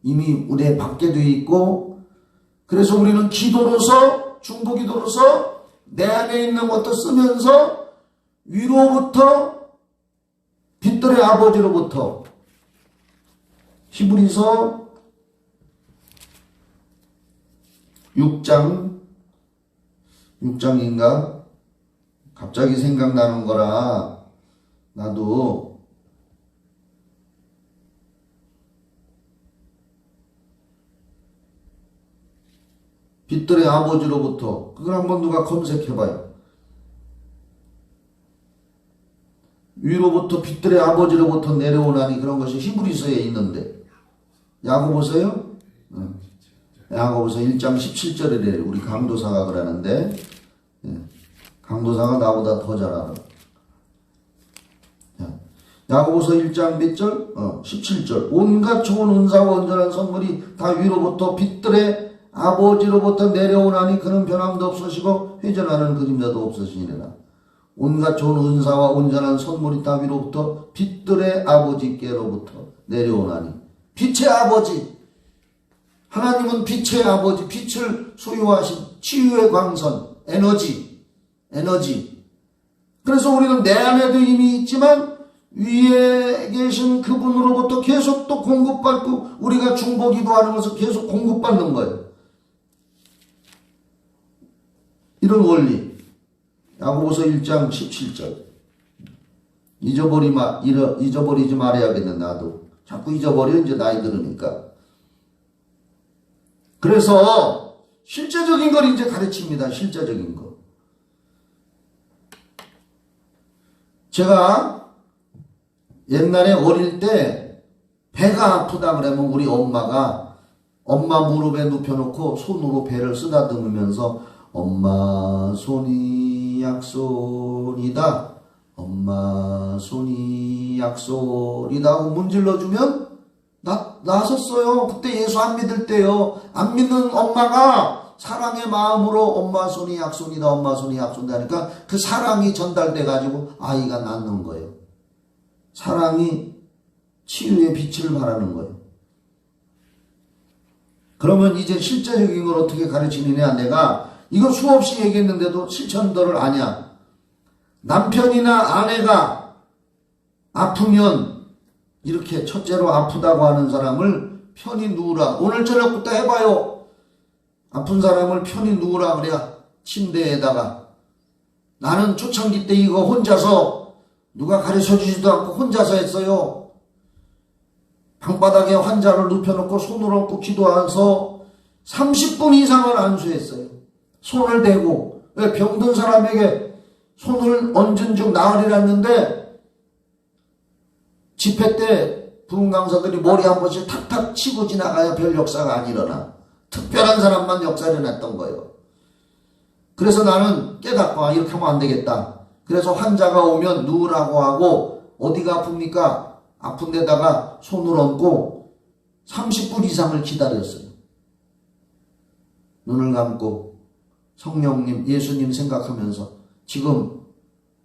이미 우리 밖에도 있고 그래서 우리는 기도로서 중보기도로서 내 안에 있는 것도 쓰면서 위로부터 빛들의 아버지로부터 히브리서 6장인가 갑자기 생각나는 거라 나도 빛들의 아버지로부터 그걸 한번 누가 검색해봐요. 위로부터 빛들의 아버지로부터 내려오나니 그런 것이 히브리서에 있는데 야고보서요? 야고보서 1장 17절이래. 우리 강도사가 그러는데, 강도사가 나보다 더 잘 알아. 야고보서 1장 몇 절? 17절. 온갖 좋은 은사와 온전한 선물이 다 위로부터 빛들의 아버지로부터 내려오나니 그는 변함도 없으시고 회전하는 그림자도 없으시니라. 온갖 좋은 은사와 온전한 선물이 다 위로부터 빛들의 아버지께로부터 내려오나니. 빛의 아버지. 하나님은 빛의 아버지, 빛을 소유하신 치유의 광선, 에너지. 그래서 우리는 내 안에도 이미 있지만 위에 계신 그분으로부터 계속 또 공급받고 우리가 중보기도 하는 것을 계속 공급받는 거예요. 이런 원리. 야고보서 1장 17절. 잊어버리지 말아야겠네. 나도 자꾸 잊어버려 이제 나이 들으니까. 그래서 실제적인 걸 이제 가르칩니다. 실제적인 거. 제가 옛날에 어릴 때 배가 아프다 그러면 우리 엄마가 엄마 무릎에 눕혀놓고 손으로 배를 쓰다듬으면서 엄마 손이 약손이다. 엄마 손이 약손이다 하고 문질러주면 나섰어요. 그때 예수 안 믿을 때요. 안 믿는 엄마가 사랑의 마음으로 엄마 손이 약손이다. 엄마 손이 약손이다 하니까 그 사랑이 전달돼 가지고 아이가 낫는 거예요. 사랑이 치유의 빛을 발하는 거예요. 그러면 이제 실제적인 걸 어떻게 가르치느냐. 내가 이거 수없이 얘기했는데도 실천들을 아냐. 남편이나 아내가 아프면 이렇게 첫째로 아프다고 하는 사람을 편히 누우라. 오늘 저녁부터 해봐요. 아픈 사람을 편히 누우라 그래야 침대에다가. 나는 초창기 때 이거 혼자서 누가 가르쳐주지도 않고 혼자서 했어요. 방바닥에 환자를 눕혀놓고 손을 얹고 기도하면서 30분 이상을 안수했어요. 손을 대고. 왜 병든 사람에게 손을 얹은 즉 나으리랐는데 집회 때 부흥 강사들이 머리 한 번씩 탁탁 치고 지나가야 별 역사가 안 일어나. 특별한 사람만 역사 일어났던 거예요. 그래서 나는 깨닫고 이렇게 하면 안 되겠다. 그래서 환자가 오면 누우라고 하고 어디가 아픕니까? 아픈 데다가 손을 얹고 30분 이상을 기다렸어요. 눈을 감고 성령님, 예수님 생각하면서 지금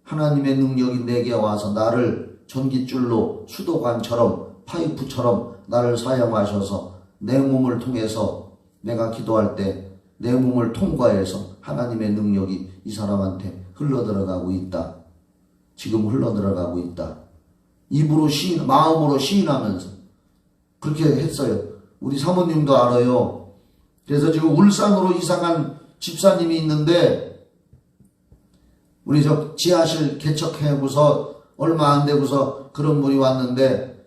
하나님의 능력이 내게 와서 나를 전깃줄로 수도관처럼 파이프처럼 나를 사용하셔서 내 몸을 통해서 내가 기도할 때 내 몸을 통과해서 하나님의 능력이 이 사람한테 흘러들어가고 있다. 지금 흘러들어가고 있다. 입으로 마음으로 시인하면서 그렇게 했어요. 우리 사모님도 알아요. 그래서 지금 울산으로 이사간 집사님이 있는데 우리 저 지하실 개척해고서 얼마 안 되고서 그런 분이 왔는데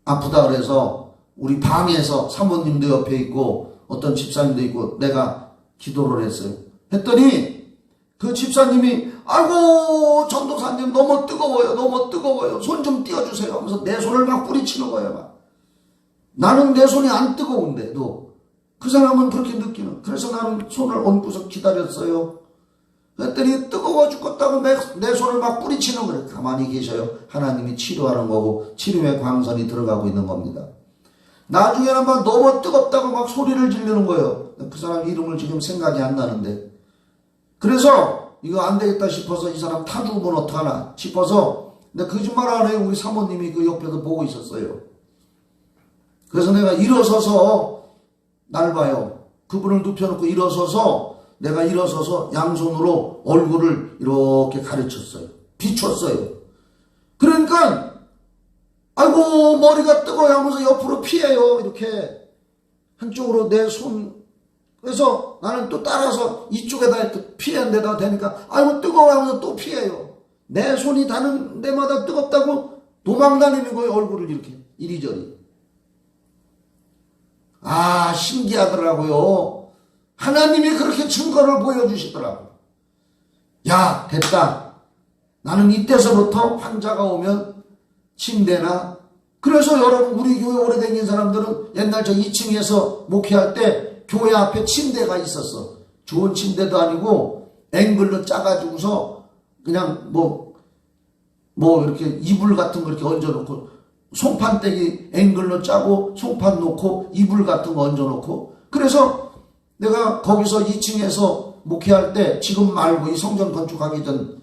아프다 그래서 우리 방에서 사모님도 옆에 있고 어떤 집사님도 있고 내가 기도를 했어요. 했더니 그 집사님이 아이고 전도사님 너무 뜨거워요. 손 좀 띄워주세요 하면서 내 손을 막 뿌리치는 거예요. 막. 나는 내 손이 안 뜨거운데도 그 사람은 그렇게 느끼는. 그래서 나는 손을 얹고서 기다렸어요. 그랬더니 뜨거워 죽겠다고 내 손을 막 뿌리치는 거예요. 가만히 계셔요. 하나님이 치료하는 거고 치료의 광선이 들어가고 있는 겁니다. 나중에는 막 너무 뜨겁다고 막 소리를 지르는 거예요. 그 사람 이름을 지금 생각이 안 나는데. 그래서 이거 안 되겠다 싶어서 이 사람 타 죽으면 어떡하나 싶어서 내가 거짓말 안 해요. 우리 사모님이 그 옆에서 보고 있었어요. 그래서 내가 일어서서 날 봐요. 그분을 눕혀놓고 내가 일어서서 양손으로 얼굴을 이렇게 가르쳤어요. 비췄어요. 그러니까 아이고 머리가 뜨거워요 하면서 옆으로 피해요. 이렇게 한쪽으로 내 손. 그래서 나는 또 따라서 이쪽에다 이렇게 피한 데다 대니까 아이고 뜨거워요 하면서 또 피해요. 내 손이 닿는 데마다 뜨겁다고 도망다니는 거예요. 얼굴을 이렇게 이리저리. 아 신기하더라고요. 하나님이 그렇게 증거를 보여주시더라고요. 야 됐다. 나는 이때서부터 환자가 오면 침대나. 그래서 여러분 우리 교회 오래 다닌 사람들은 옛날 저 2층에서 목회할 때 교회 앞에 침대가 있었어. 좋은 침대도 아니고 앵글로 짜가지고서 그냥 뭐 이렇게 이불 같은 거 이렇게 얹어놓고 송판대기 앵글로 짜고 송판 놓고 이불 같은 거 얹어놓고, 그래서 내가 거기서 2층에서 목회할 때 지금 말고 이 성전 건축하기 전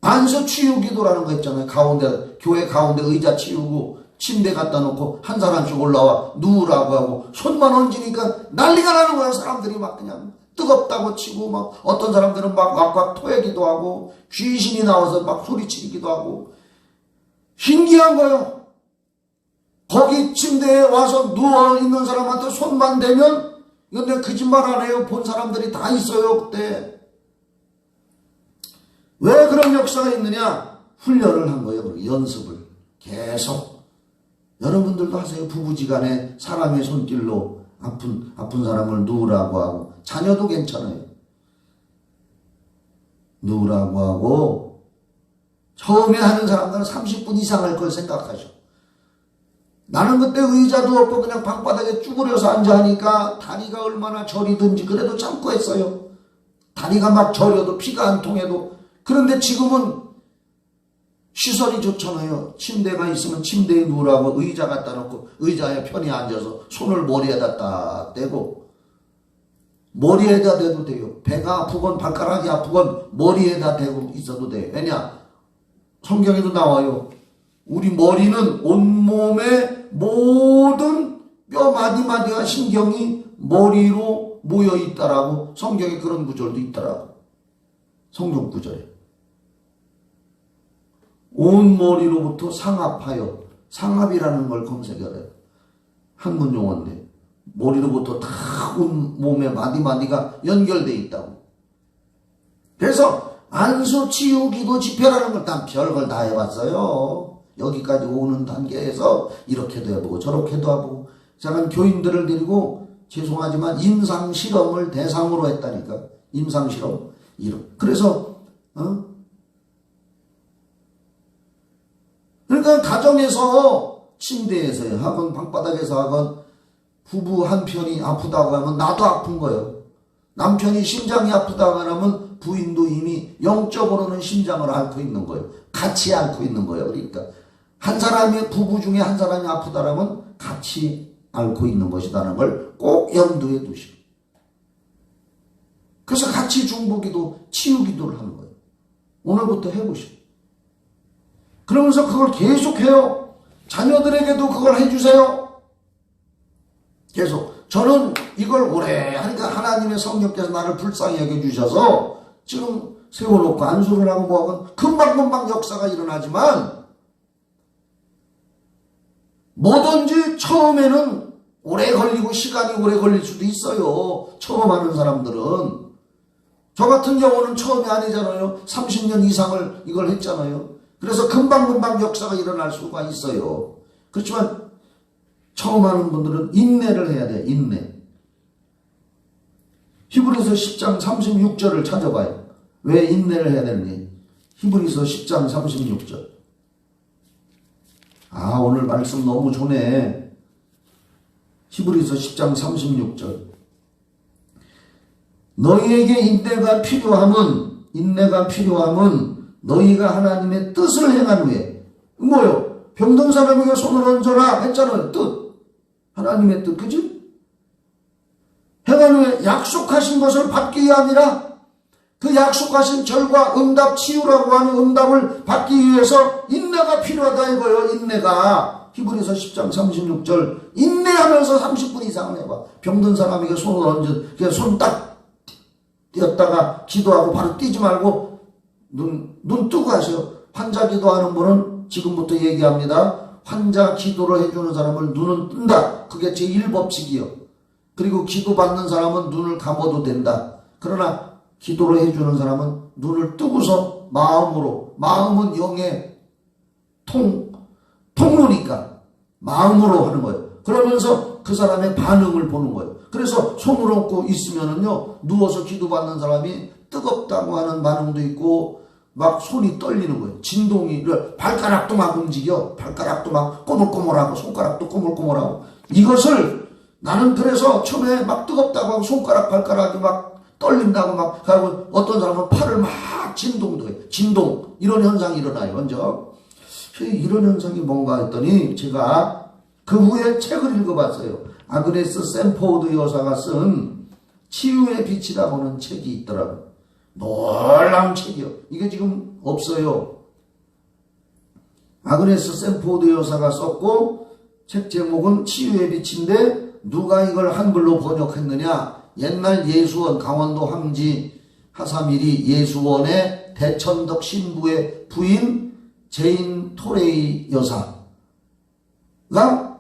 안수 치유 기도라는 거 있잖아요. 가운데 교회 가운데 의자 치우고 침대 갖다 놓고 한 사람씩 올라와 누우라고 하고 손만 얹으니까 난리가 나는 거야. 사람들이 막 그냥 뜨겁다고 치고, 막 어떤 사람들은 막 왁왁 토하기도 하고 귀신이 나와서 막 소리치기도 하고 신기한 거예요. 거기 침대에 와서 누워있는 사람한테 손만 대면, 이건 내가 거짓말 안 해요. 본 사람들이 다 있어요. 그때 왜 그런 역사가 있느냐? 훈련을 한 거예요. 연습을 계속. 여러분들도 하세요. 부부지간에 사람의 손길로 아픈 사람을 누우라고 하고, 자녀도 괜찮아요. 누우라고 하고, 처음에 하는 사람들은 30분 이상 할 걸 생각하죠. 나는 그때 의자도 없고 그냥 방바닥에 쭈그려서 앉아하니까 다리가 얼마나 저리든지 그래도 참고 했어요. 다리가 막 저려도 피가 안 통해도. 그런데 지금은 시설이 좋잖아요. 침대가 있으면 침대에 누우라고 의자 갖다 놓고 의자에 편히 앉아서 손을 머리에다 딱 대고, 머리에다 대도 돼요. 배가 아프건 발가락이 아프건 머리에다 대고 있어도 돼요. 왜냐? 성경에도 나와요. 우리 머리는 온몸의 모든 뼈 마디마디와 신경이 머리로 모여 있다라고, 성경에 그런 구절도 있더라고. 성경 구절에. 온 머리로부터 상압하여, 상압이라는 걸 검색해요. 한문 용어인데 머리로부터 다 온 몸의 마디마디가 연결되어 있다고. 그래서 안수 치유 기도 집회라는 걸 난 별걸 다 해봤어요. 여기까지 오는 단계에서 이렇게도 해보고 저렇게도 하고. 저는 교인들을 데리고 죄송하지만 임상실험을 대상으로 했다니까. 임상실험. 그래서 그러니까 가정에서 침대에서 하건 방바닥에서 하건 부부 한 편이 아프다고 하면 나도 아픈 거예요. 남편이 심장이 아프다고 하면 부인도 이미 영적으로는 심장을 앓고 있는 거예요. 같이 앓고 있는 거예요. 그러니까 한 사람이, 부부 중에 한 사람이 아프다라면 같이 앓고 있는 것이라는 걸 꼭 염두에 두시고, 그래서 같이 중보기도 치유기도를 하는 거예요. 오늘부터 해보시고, 그러면서 그걸 계속해요. 자녀들에게도 그걸 해주세요. 계속. 저는 이걸 오래 하니까 하나님의 성령께서 나를 불쌍히 여겨주셔서 지금 세워놓고 안수를 하고 뭐하건 금방금방 역사가 일어나지만, 뭐든지 처음에는 오래 걸리고 시간이 오래 걸릴 수도 있어요. 처음 하는 사람들은. 저 같은 경우는 처음이 아니잖아요. 30년 이상을 이걸 했잖아요. 그래서 금방금방 역사가 일어날 수가 있어요. 그렇지만 처음 하는 분들은 인내를 해야 돼요. 인내. 히브리서 10장 36절을 찾아봐요. 왜 인내를 해야 되는지. 히브리서 10장 36절. 오늘 말씀 너무 좋네. 히브리서 10장 36절. 너희에게 인내가 필요함은 너희가 하나님의 뜻을 행한 후에, 뭐요? 병든 사람에게 손을 얹어라 했잖아요. 뜻. 하나님의 뜻, 그지? 행한 후에 약속하신 것을 받기 위함이라. 그 약속하신 절과 응답, 치유라고 하는 응답을 받기 위해서 인내가 필요하다 이거예요. 인내가. 히브리서 10장 36절. 인내하면서 30분 이상을 해봐. 병든 사람에게 손을 얹어, 그냥 손 딱 띄었다가 기도하고 바로 뛰지 말고 눈 뜨고 하세요. 환자 기도하는 분은 지금부터 얘기합니다. 환자 기도를 해주는 사람은 눈은 뜬다. 그게 제1법칙이요. 그리고 기도받는 사람은 눈을 감아도 된다. 그러나 기도를 해주는 사람은 눈을 뜨고서 마음은 영의 통로니까 마음으로 하는 거예요. 그러면서 그 사람의 반응을 보는 거예요. 그래서 손을 얹고 있으면은요, 누워서 기도받는 사람이 뜨겁다고 하는 반응도 있고, 막 손이 떨리는 거예요. 진동이, 발가락도 막 움직여. 발가락도 막 꼬물꼬물하고, 손가락도 꼬물꼬물하고. 이것을 나는 그래서 처음에 막 뜨겁다고 하고 손가락 발가락이 막 떨린다고 막 하고 어떤 사람은 팔을 막 진동도 해요. 진동 이런 현상이 일어나요. 먼저 이런 현상이 뭔가 했더니 제가 그 후에 책을 읽어봤어요. 아그네스 샌포드 여사가 쓴 치유의 빛이라고 하는 책이 있더라고요. 놀라운 책이요. 이게 지금 없어요. 아그네스 샌포드 여사가 썼고 책 제목은 치유의 빛인데 누가 이걸 한글로 번역했느냐. 옛날 예수원 강원도 황지 하사미리 예수원의 대천덕 신부의 부인 제인 토레이 여사가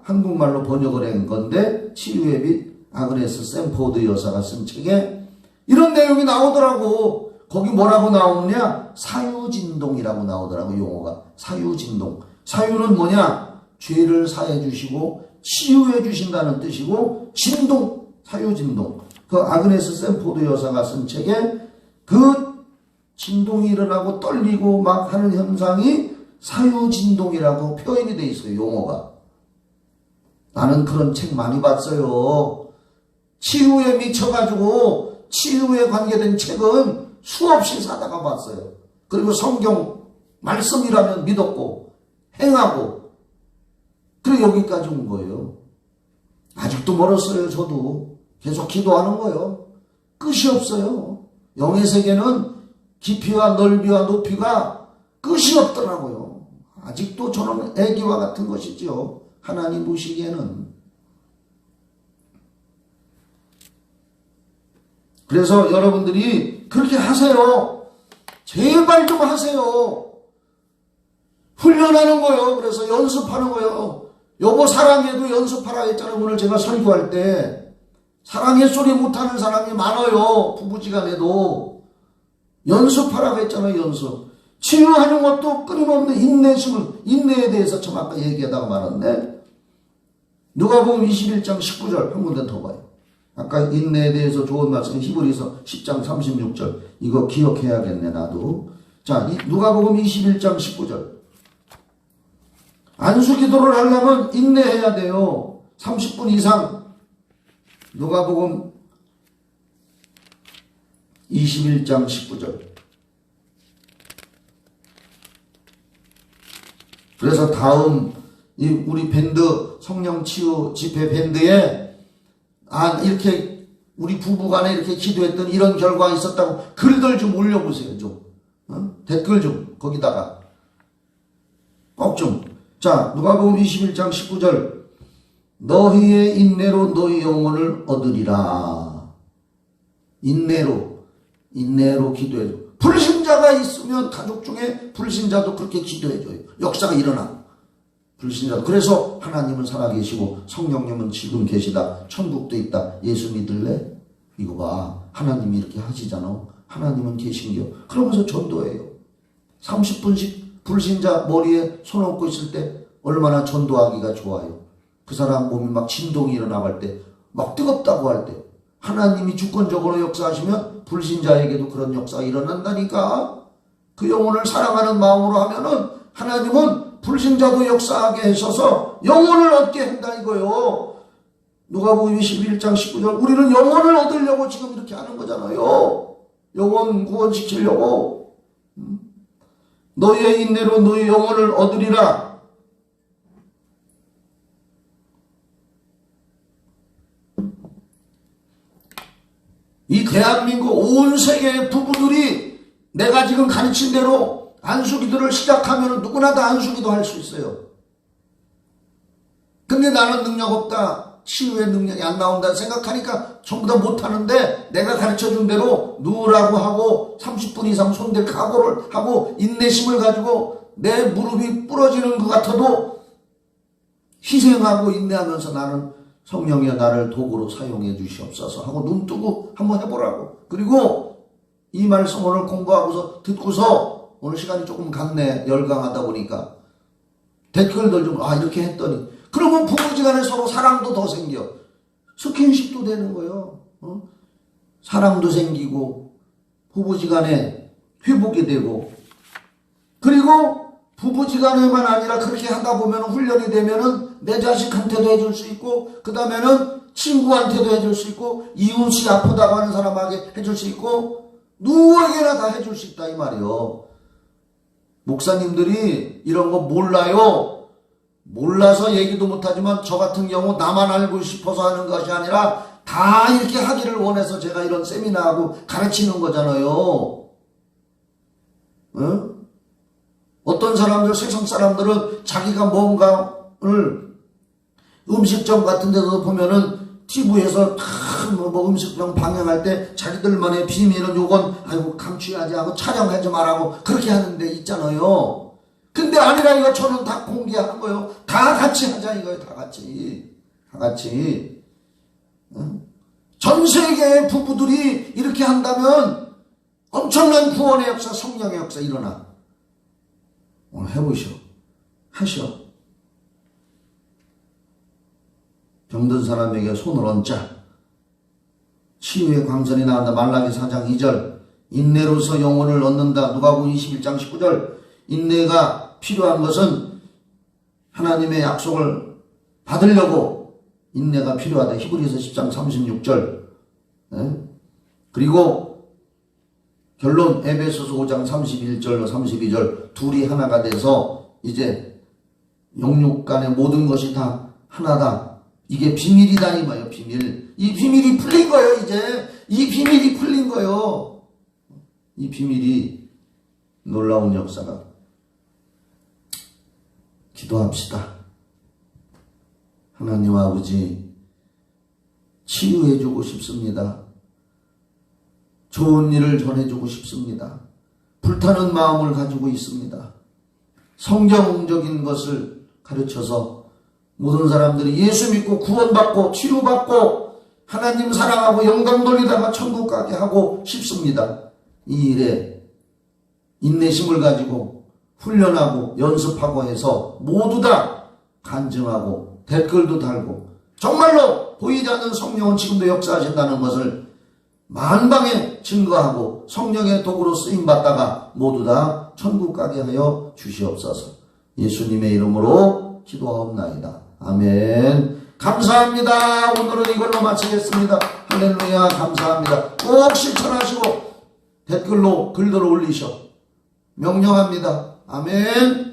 한국말로 번역을 한 건데 치유의 빛 아그네스 샌포드 여사가 쓴 책에 이런 내용이 나오더라고. 거기 뭐라고 나오느냐? 사유진동이라고 나오더라고. 용어가 사유진동. 사유는 뭐냐? 죄를 사해 주시고 치유해 주신다는 뜻이고 진동, 사유진동. 그 아그네스 샌포드 여사가 쓴 책에 그 진동이 일어나고 떨리고 막 하는 현상이 사유진동이라고 표현이 돼 있어요. 용어가. 나는 그런 책 많이 봤어요. 치유에 미쳐가지고 치유에 관계된 책은 수없이 사다가 봤어요. 그리고 성경 말씀이라면 믿었고 행하고 그리고 여기까지 온 거예요. 아직도 멀었어요. 저도 계속 기도하는 거예요. 끝이 없어요. 영의 세계는 깊이와 넓이와 높이가 끝이 없더라고요. 아직도 저는 애기와 같은 것이죠. 하나님 보시기에는. 그래서 여러분들이 그렇게 하세요. 제발 좀 하세요. 훈련하는 거예요. 그래서 연습하는 거예요. 여보 사랑해도 연습하라 했잖아요. 오늘 제가 설교할 때. 사랑의 소리 못하는 사람이 많아요. 부부지간에도. 연습하라고 했잖아요. 연습. 치유하는 것도 끊임없는 인내에 대해서 참 아까 얘기하다가 말았네. 누가복음 21장 19절 한 군데 더 봐요. 아까 인내에 대해서 좋은 말씀 히브리서 10장 36절 이거 기억해야겠네 나도. 자, 누가복음 21장 19절 안수기도를 하려면 인내해야 돼요. 30분 이상. 누가복음 21장 19절. 그래서 다음 우리 밴드 성령치유 집회 밴드에 이렇게 우리 부부간에 이렇게 기도했던 이런 결과가 있었다고 글들 좀 올려보세요. 좀 댓글 좀 거기다가 꼭 좀. 자, 누가복음 21장 19절 너희의 인내로 너희 영혼을 얻으리라. 인내로 기도해줘. 불신자가 있으면 가족 중에 불신자도 그렇게 기도해줘요. 역사가 일어나. 불신자도. 그래서 하나님은 살아계시고 성령님은 지금 계시다. 천국도 있다. 예수 믿을래? 이거 봐. 하나님이 이렇게 하시잖아. 하나님은 계신겨. 그러면서 전도해요. 30분씩 불신자 머리에 손 얹고 있을 때 얼마나 전도하기가 좋아요. 그 사람 몸이 막 진동이 일어나갈 때, 막 뜨겁다고 할 때 하나님이 주권적으로 역사하시면 불신자에게도 그런 역사가 일어난다니까. 그 영혼을 사랑하는 마음으로 하면은 하나님은 불신자도 역사하게 하셔서 영혼을 얻게 한다 이거요. 누가복음 21장 19절 우리는 영혼을 얻으려고 지금 이렇게 하는 거잖아요. 영혼 구원시키려고. 너희의 인내로 너희 영혼을 얻으리라. 이 대한민국 온 세계의 부부들이 내가 지금 가르친 대로 안수기도를 시작하면 누구나 다 안수기도 할 수 있어요. 근데 나는 능력 없다. 치유의 능력이 안 나온다 생각하니까 전부 다 못하는데 내가 가르쳐준 대로 누우라고 하고 30분 이상 손댈 각오를 하고 인내심을 가지고 내 무릎이 부러지는 것 같아도 희생하고 인내하면서 나는 성령이여 나를 도구로 사용해 주시옵소서 하고 눈 뜨고 한번 해보라고. 그리고 이 말씀 오늘 공부하고서 듣고서 오늘 시간이 조금 갔네. 열강하다 보니까 댓글들 좀 이렇게 했더니 그러면 부부지간에 서로 사랑도 더 생겨. 스킨십도 되는 거예요. 사랑도 생기고 부부지간에 회복이 되고 그리고 부부지간에만 아니라 그렇게 하다 보면 훈련이 되면은 내 자식한테도 해줄 수 있고, 그 다음에는 친구한테도 해줄 수 있고, 이웃이 아프다고 하는 사람에게 해줄 수 있고, 누구에게나 다 해줄 수 있다 이 말이요. 목사님들이 이런 거 몰라요. 몰라서 얘기도 못하지만 저 같은 경우 나만 알고 싶어서 하는 것이 아니라 다 이렇게 하기를 원해서 제가 이런 세미나하고 가르치는 거잖아요. 응? 어떤 사람들, 세상 사람들은 자기가 뭔가를 음식점 같은 데서 보면은 TV에서 뭐 음식점 방영할 때 자기들만의 비밀은 요건 아이고 감추어야지 하고 촬영하지 말라고 그렇게 하는 데 있잖아요. 근데 아니라 이거 저는 다 공개하는 거예요. 다 같이 하자 이거예요. 다 같이. 응? 전 세계의 부부들이 이렇게 한다면 엄청난 구원의 역사, 성령의 역사 일어나. 오늘 해보시오. 하시오. 병든 사람에게 손을 얹자. 치유의 광선이 나온다. 말라기 4장 2절. 인내로서 영혼을 얻는다. 누가복음 21장 19절. 인내가 필요한 것은 하나님의 약속을 받으려고 인내가 필요하다. 히브리서 10장 36절. 네? 그리고 결론 에베소서 5장 31절로 32절. 둘이 하나가 돼서 이제 영육 간의 모든 것이 다 하나다. 이게 비밀이다 이 말이에요. 비밀. 이 비밀이 풀린 거예요. 이제 이 비밀이 풀린 거예요. 이 비밀이 놀라운 역사가. 기도합시다. 하나님 아버지, 치유해주고 싶습니다. 좋은 일을 전해주고 싶습니다. 불타는 마음을 가지고 있습니다. 성경적인 것을 가르쳐서 모든 사람들이 예수 믿고 구원받고 치유받고 하나님 사랑하고 영광 돌리다가 천국 가게 하고 싶습니다. 이 일에 인내심을 가지고 훈련하고 연습하고 해서 모두 다 간증하고 댓글도 달고 정말로 보이지 않는 성령은 지금도 역사하신다는 것을 만방에 증거하고 성령의 도구로 쓰임받다가 모두 다 천국 가게 하여 주시옵소서. 예수님의 이름으로 기도하옵나이다. 아멘. 감사합니다. 오늘은 이걸로 마치겠습니다. 할렐루야. 감사합니다. 꼭 실천하시고 댓글로 글들을 올리셔. 명령합니다. 아멘.